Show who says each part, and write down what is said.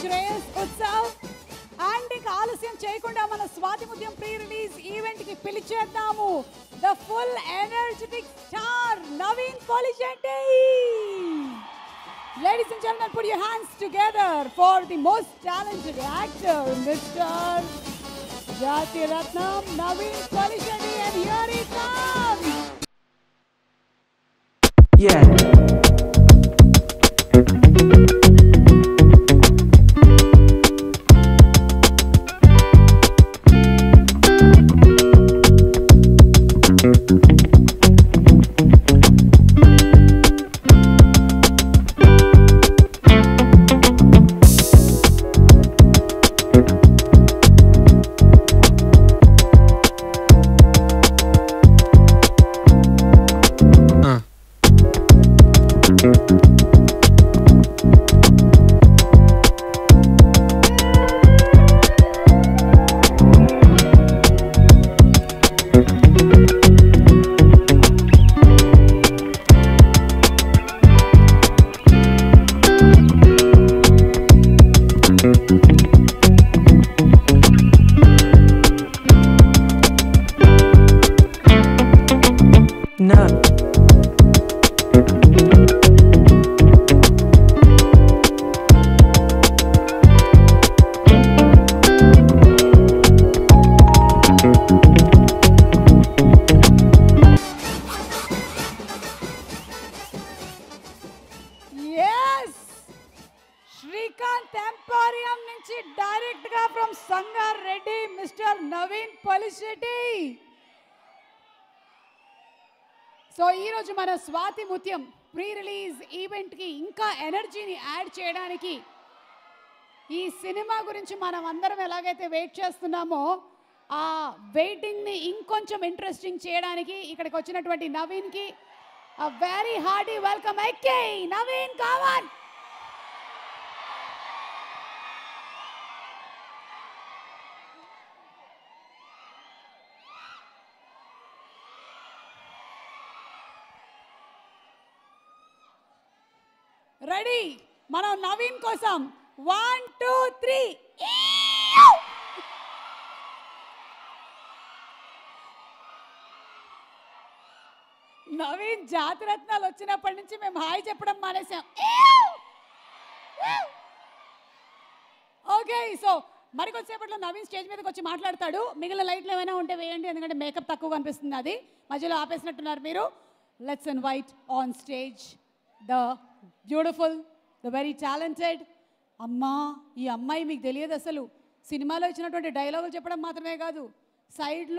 Speaker 1: Shreyas Utsav and ఇక ఆలస్యం చేయకుండా మన Swathi Muthyam pre release event కి పిలిచేద్దాము the full energetic star Naveen Polishetty. Ladies and gentlemen, put your hands together for the most talented actor, Mr. Jati Ratnam Naveen Polishetty, and here he comes.
Speaker 2: Yeah. No.
Speaker 1: Yes! Shrikant Emporium నుంచి direct గా from Sangareddy mister Naveen Polishetty. So ఈరోజు మన Swathi Muthyam pre release ఈవెంట్కి ఇంకా ఎనర్జీని add చేయడానికి ఈ cinema గురించి మనం అందరం ఎలాగైతే వెయిట్ చేస్తున్నామో ఆ వెయిటింగ్ని ఇంకొంచెం ఇంట్రెస్టింగ్ చేయడానికి ఇక్కడికి వచ్చినటువంటి నవీన్కి వెరీ హార్డీ వెల్కమ్. ఎక్కే నవీన్ కావాన్. రెడీ మనం నవీన్ కోసం 1 2 3. నవీన్ జాతిరత్నాలు వచ్చినప్పటి నుంచి మేము హాయ్ చెప్పడం మానేసాం. ఓకే, సో మరికొద్దిసేపట్లో నవీన్ స్టేజ్ మీదకి వచ్చి మాట్లాడతాడు. మిగిలిన లైట్లు ఏమైనా ఉంటే వేయండి, ఎందుకంటే మేకప్ తక్కువ కనిపిస్తుంది. అది మధ్యలో ఆపేసినట్టున్నారు మీరు. Let's invite on stage the beautiful, the very talented. అమ్మా, ఈ అమ్మాయి మీకు తెలియదు అసలు. సినిమాలో ఇచ్చినటువంటి డైలాగులు చెప్పడం మాత్రమే కాదు, సైడ్లో